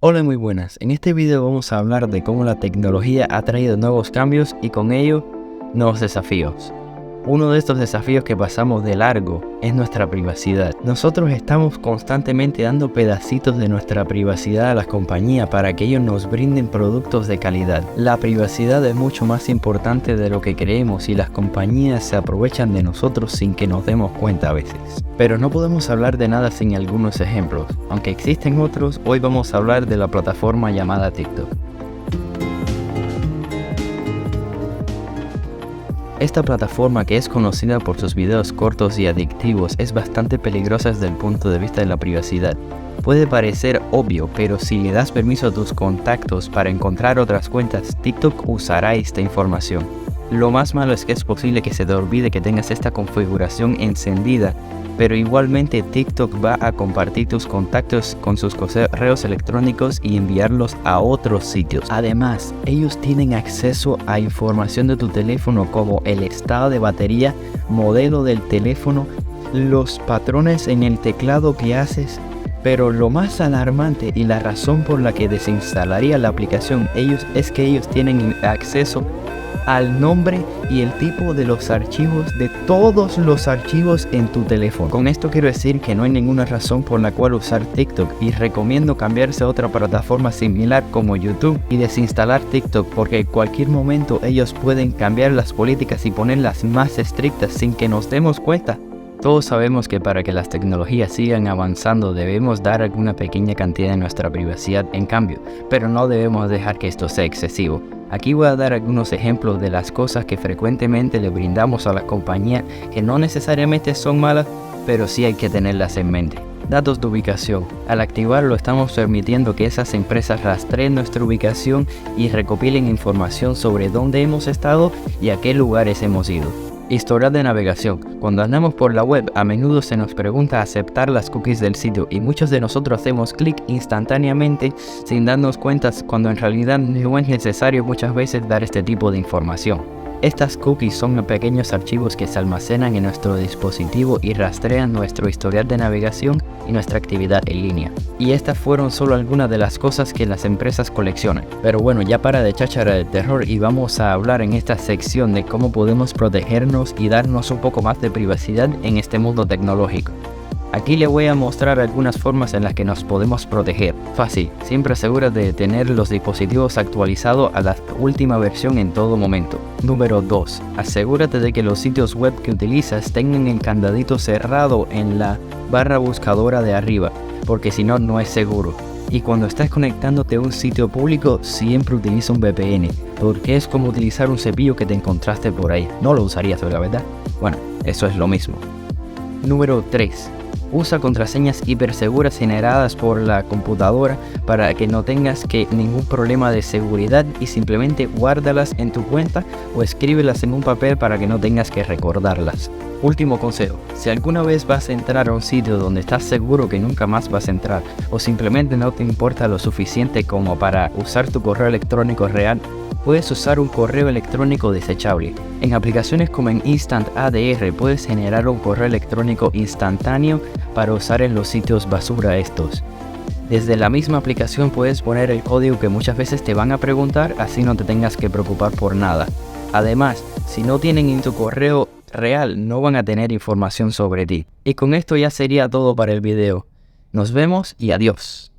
Hola, muy buenas. En este video vamos a hablar de cómo la tecnología ha traído nuevos cambios y con ello nuevos desafíos. Uno de estos desafíos que pasamos de largo es nuestra privacidad. Nosotros estamos constantemente dando pedacitos de nuestra privacidad a las compañías para que ellos nos brinden productos de calidad. La privacidad es mucho más importante de lo que creemos y las compañías se aprovechan de nosotros sin que nos demos cuenta a veces. Pero no podemos hablar de nada sin algunos ejemplos. Aunque existen otros, hoy vamos a hablar de la plataforma llamada TikTok. Esta plataforma, que es conocida por sus videos cortos y adictivos, es bastante peligrosa desde el punto de vista de la privacidad. Puede parecer obvio, pero si le das permiso a tus contactos para encontrar otras cuentas, TikTok usará esta información. Lo más malo es que es posible que se te olvide que tengas esta configuración encendida, pero igualmente TikTok va a compartir tus contactos con sus correos electrónicos y enviarlos a otros sitios. Además, ellos tienen acceso a información de tu teléfono como el estado de batería, modelo del teléfono, los patrones en el teclado que haces. Pero lo más alarmante y la razón por la que desinstalaría la aplicación es que ellos tienen acceso al nombre y el tipo de los archivos de todos los archivos en tu teléfono. Con esto quiero decir que no hay ninguna razón por la cual usar TikTok y recomiendo cambiarse a otra plataforma similar como YouTube y desinstalar TikTok, porque en cualquier momento ellos pueden cambiar las políticas y ponerlas más estrictas sin que nos demos cuenta. Todos sabemos que para que las tecnologías sigan avanzando debemos dar alguna pequeña cantidad de nuestra privacidad en cambio, pero no debemos dejar que esto sea excesivo. Aquí voy a dar algunos ejemplos de las cosas que frecuentemente le brindamos a la compañía que no necesariamente son malas, pero sí hay que tenerlas en mente. Datos de ubicación. Al activarlo estamos permitiendo que esas empresas rastreen nuestra ubicación y recopilen información sobre dónde hemos estado y a qué lugares hemos ido. Historial de navegación. Cuando andamos por la web, a menudo se nos pregunta aceptar las cookies del sitio y muchos de nosotros hacemos clic instantáneamente sin darnos cuenta, cuando en realidad no es necesario muchas veces dar este tipo de información. Estas cookies son pequeños archivos que se almacenan en nuestro dispositivo y rastrean nuestro historial de navegación y nuestra actividad en línea. Y estas fueron solo algunas de las cosas que las empresas coleccionan. Pero bueno, ya para de cháchara de terror y vamos a hablar en esta sección de cómo podemos protegernos y darnos un poco más de privacidad en este mundo tecnológico. Aquí le voy a mostrar algunas formas en las que nos podemos proteger. Fácil, siempre asegúrate de tener los dispositivos actualizados a la última versión en todo momento. Número 2. Asegúrate de que los sitios web que utilizas tengan el candadito cerrado en la barra buscadora de arriba, porque si no, no es seguro. Y cuando estás conectándote a un sitio público, siempre utiliza un VPN, porque es como utilizar un cepillo que te encontraste por ahí. No lo usarías, ¿verdad? Bueno, eso es lo mismo. Número 3. Usa contraseñas hiperseguras generadas por la computadora para que no tengas ningún problema de seguridad y simplemente guárdalas en tu cuenta o escríbelas en un papel para que no tengas que recordarlas. Último consejo, si alguna vez vas a entrar a un sitio donde estás seguro que nunca más vas a entrar o simplemente no te importa lo suficiente como para usar tu correo electrónico real, puedes usar un correo electrónico desechable. En aplicaciones como en Instant ADR puedes generar un correo electrónico instantáneo para usar en los sitios basura estos. Desde la misma aplicación puedes poner el código que muchas veces te van a preguntar, así no te tengas que preocupar por nada. Además, si no tienen en tu correo real, no van a tener información sobre ti. Y con esto ya sería todo para el video. Nos vemos y adiós.